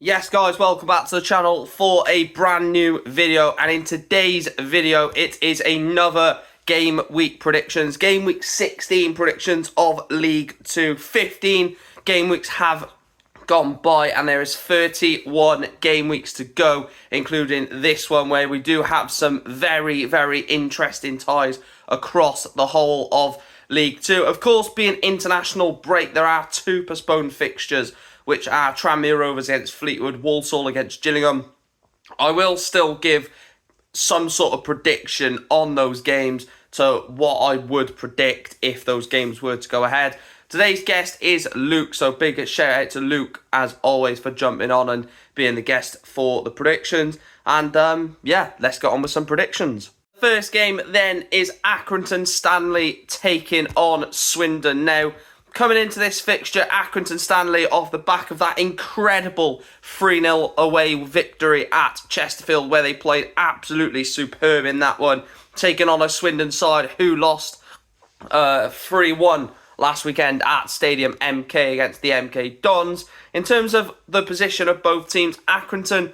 Yes guys, welcome back to the channel for a brand new video, and in today's video it is another game week predictions, game week 16 predictions of League 2. 15 game weeks have gone by and there is 31 game weeks to go, including this one where we do have some very interesting ties across the whole of League 2. Of course, being international break, there are two postponed fixtures, which are Tranmere Rovers against Fleetwood, Walsall against Gillingham. I will still give some sort of prediction on those games to what I would predict if those games were to go ahead. Today's guest is Luke, so big shout out to Luke as always for jumping on and being the guest for the predictions. And yeah, let's get on with some predictions. First game then is Accrington Stanley taking on Swindon. Now, coming into this fixture, Accrington Stanley, off the back of that incredible 3-0 away victory at Chesterfield, where they played absolutely superb in that one, taking on a Swindon side who lost 3-1 last weekend at Stadium MK against the MK Dons. In terms of the position of both teams, Accrington,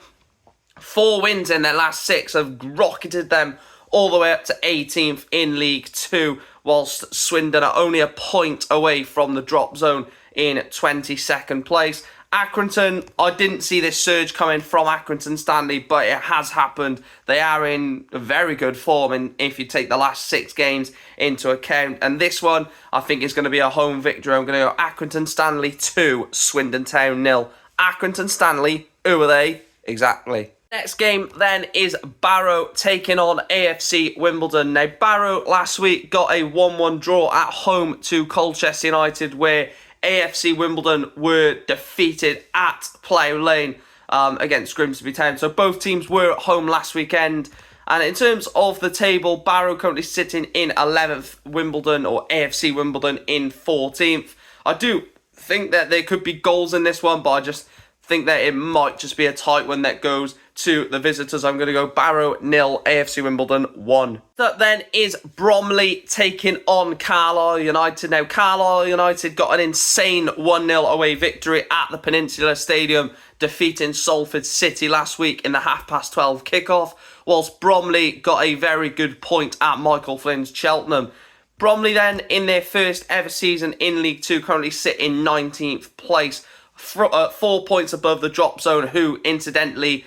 4 wins in their last 6 have rocketed them all the way up to 18th in League 2, whilst Swindon are only a point away from the drop zone in 22nd place. Accrington, I didn't see this surge coming from Accrington Stanley, but it has happened. They are in very good form, and if you take the last 6 games into account. And this one, I think, is going to be a home victory. I'm going to go Accrington Stanley 2, Swindon Town 0. Accrington Stanley, who are they? Exactly. Next game then is Barrow taking on AFC Wimbledon. Now, Barrow last week got a 1-1 draw at home to Colchester United, where AFC Wimbledon were defeated at Plough Lane against Grimsby Town. So both teams were at home last weekend. And in terms of the table, Barrow currently sitting in 11th, Wimbledon or AFC Wimbledon in 14th. I do think that there could be goals in this one, but I just think that it might just be a tight one that goes to the visitors. I'm going to go Barrow 0, AFC Wimbledon 1. That then is Bromley taking on Carlisle United. Now, Carlisle United got an insane 1-0 away victory at the Peninsula Stadium, defeating Salford City last week in the 12:30 kickoff, whilst Bromley got a very good point at Michael Flynn's Cheltenham. Bromley then, in their first ever season in League 2, currently sit in 19th place, 4 points above the drop zone, who incidentally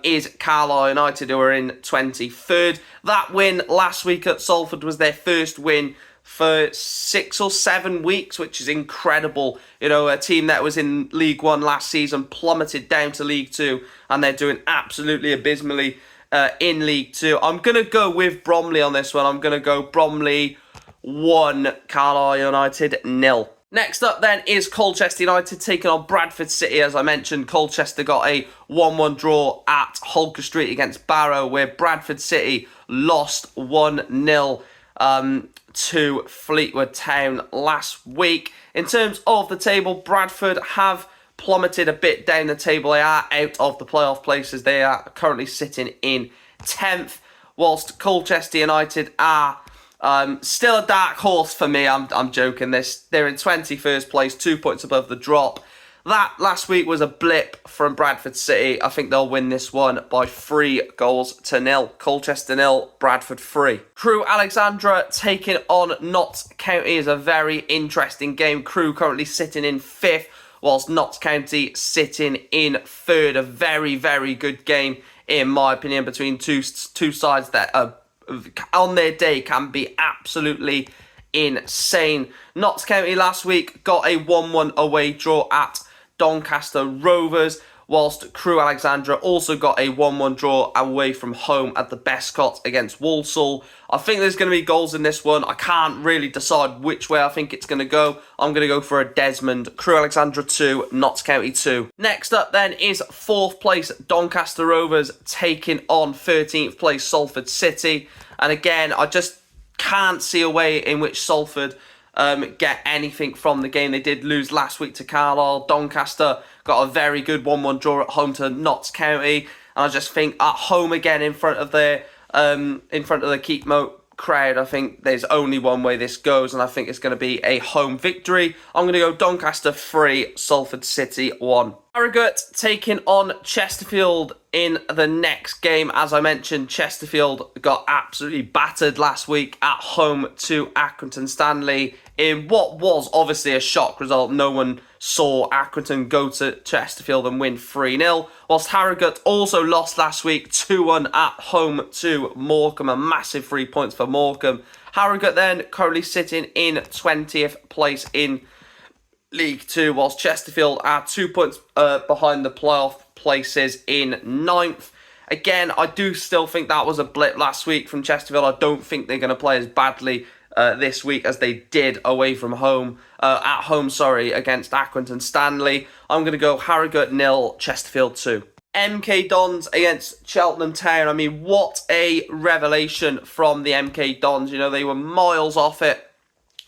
is Carlisle United, who are in 23rd. That win last week at Salford was their first win for 6 or 7 weeks, which is incredible. You know, a team that was in League 1 last season plummeted down to League 2, and they're doing absolutely abysmally in League 2. I'm going to go with Bromley on this one. I'm going to go Bromley 1, Carlisle United 0. Next up then is Colchester United taking on Bradford City. As I mentioned, Colchester got a 1-1 draw at Holker Street against Barrow, where Bradford City lost 1-0 to Fleetwood Town last week. In terms of the table, Bradford have plummeted a bit down the table. They are out of the playoff places. They are currently sitting in 10th, whilst Colchester United are still a dark horse for me. I'm joking. They're in 21st place, 2 points above the drop. That last week was a blip from Bradford City. I think they'll win this one by 3-0. Colchester 0, Bradford 3. Crewe Alexandra taking on Notts County is a very interesting game. Crewe currently sitting in 5th, whilst Notts County sitting in 3rd. A very good game, in my opinion, between two sides that are on their day can be absolutely insane. Notts County last week got a 1-1 away draw at Doncaster Rovers, whilst Crewe Alexandra also got a 1-1 draw away from home at the Bestcott against Walsall. I think there's going to be goals in this one. I can't really decide which way I think it's going to go. I'm going to go for a Desmond. Crewe Alexandra 2, Notts County 2. Next up then is 4th place Doncaster Rovers taking on 13th place Salford City. And again, I just can't see a way in which Salford get anything from the game. They did lose last week to Carlisle. Doncaster got a very good 1-1 draw at home to Notts County, and I just think at home again in front of the Keepmoat crowd, I think there's only one way this goes, and I think it's going to be a home victory. I'm going to go Doncaster 3, Salford City 1. Harrogate taking on Chesterfield in the next game. As I mentioned, Chesterfield got absolutely battered last week at home to Accrington Stanley in what was obviously a shock result. No one saw Accrington go to Chesterfield and win 3-0, whilst Harrogate also lost last week 2-1 at home to Morecambe, a massive 3 points for Morecambe. Harrogate then currently sitting in 20th place in League 2, whilst Chesterfield are 2 points behind the playoff places in 9th. Again, I do still think that was a blip last week from Chesterfield. I don't think they're going to play as badly this week as they did away from home, at home, against Accrington Stanley. I'm going to go Harrogate 0, Chesterfield 2. MK Dons against Cheltenham Town. I mean, what a revelation from the MK Dons. You know, they were miles off it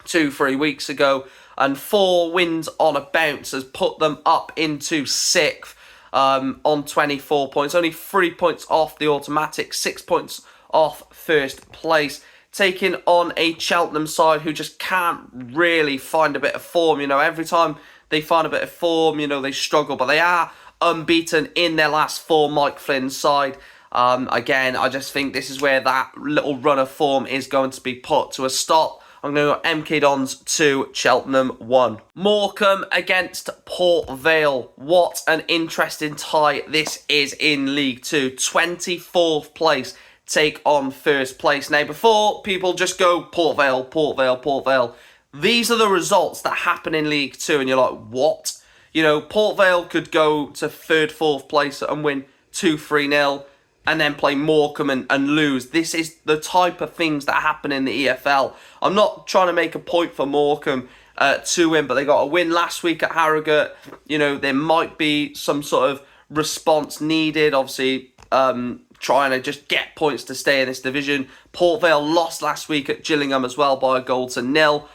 2-3 weeks ago, and 4 wins on a bounce has put them up into 6th on 24 points. Only 3 points off the automatic, 6 points off first place. Taking on a Cheltenham side who just can't really find a bit of form. You know, every time they find a bit of form, you know, they struggle. But they are unbeaten in their last 4, Mike Flynn's side. Again, I just think this is where that little run of form is going to be put to a stop. I'm going to go MK Dons 2, Cheltenham 1. Morecambe against Port Vale. What an interesting tie this is in League 2. 24th place take on first place. Now, before people just go Port Vale, Port Vale, Port Vale, these are the results that happen in League 2, and you're like, what? You know, Port Vale could go to 3rd, 4th place and win 2-3-0, and then play Morecambe and lose. This is the type of things that happen in the EFL. I'm not trying to make a point for Morecambe to win, but they got a win last week at Harrogate. You know, there might be some sort of response needed, obviously, trying to just get points to stay in this division. Port Vale lost last week at Gillingham as well by 1-0.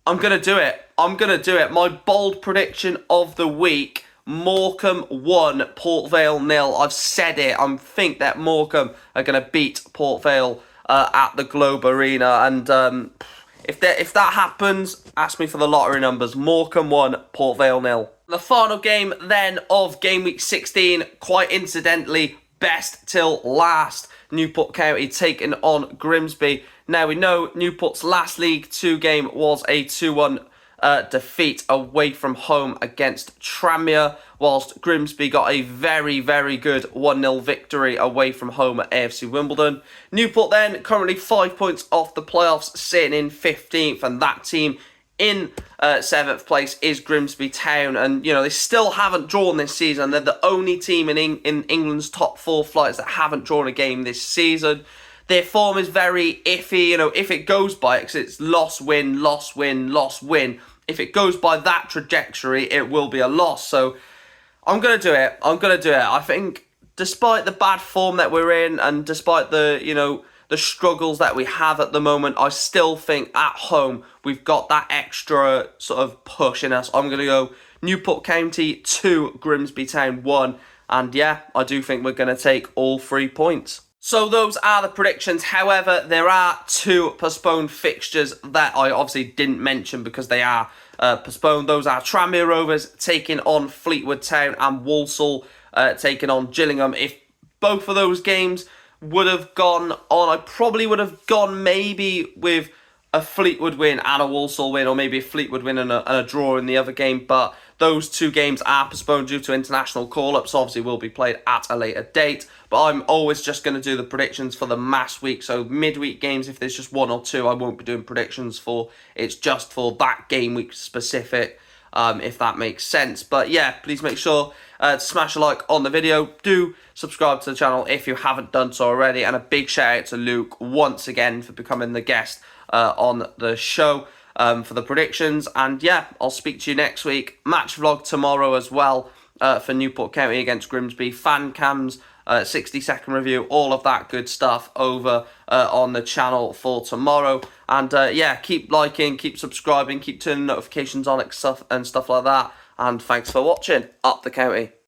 I'm going to do it. I'm going to do it. My bold prediction of the week: Morecambe 1, Port Vale 0. I've said it. I think that Morecambe are going to beat Port Vale at the Globe Arena. And if that happens, ask me for the lottery numbers. Morecambe 1, Port Vale 0. The final game then of Game Week 16, quite incidentally, best till last. Newport County taking on Grimsby. Now, we know Newport's last League 2 game was a 2-1 defeat away from home against Tranmere, whilst Grimsby got a very, very good 1-0 victory away from home at AFC Wimbledon. Newport then currently 5 points off the playoffs, sitting in 15th, and that team in 7th place is Grimsby Town. And, you know, they still haven't drawn this season. They're the only team in England's top 4 flights that haven't drawn a game this season. Their form is very iffy, you know, if it goes by it, because it's loss, win, loss, win, loss, win. If it goes by that trajectory, it will be a loss. So I'm going to do it. I'm going to do it. I think despite the bad form that we're in, and despite the, you know, the struggles that we have at the moment, I still think at home we've got that extra sort of push in us. I'm going to go Newport County 2, Grimsby Town 1. And yeah, I do think we're going to take all 3 points. So those are the predictions. However, there are 2 postponed fixtures that I obviously didn't mention because they are postponed. Those are Tranmere Rovers taking on Fleetwood Town and Walsall taking on Gillingham. If both of those games would have gone on, I probably would have gone maybe with a Fleetwood win and a Walsall win, or maybe a Fleetwood win and a draw in the other game. But those 2 games are postponed due to international call-ups. Obviously, will be played at a later date. But I'm always just going to do the predictions for the mass week. So midweek games, if there's just 1 or 2, I won't be doing predictions for. It's just for that game week specific, if that makes sense. But yeah, please make sure to smash a like on the video. Do subscribe to the channel if you haven't done so already. And a big shout out to Luke once again for becoming the guest on the show for the predictions. And yeah, I'll speak to you next week. Match vlog tomorrow as well for Newport County against Grimsby. Fan cams, 60-second review, all of that good stuff over on the channel for tomorrow. And yeah, keep liking, keep subscribing, keep turning notifications on and stuff like that. And thanks for watching. Up the county.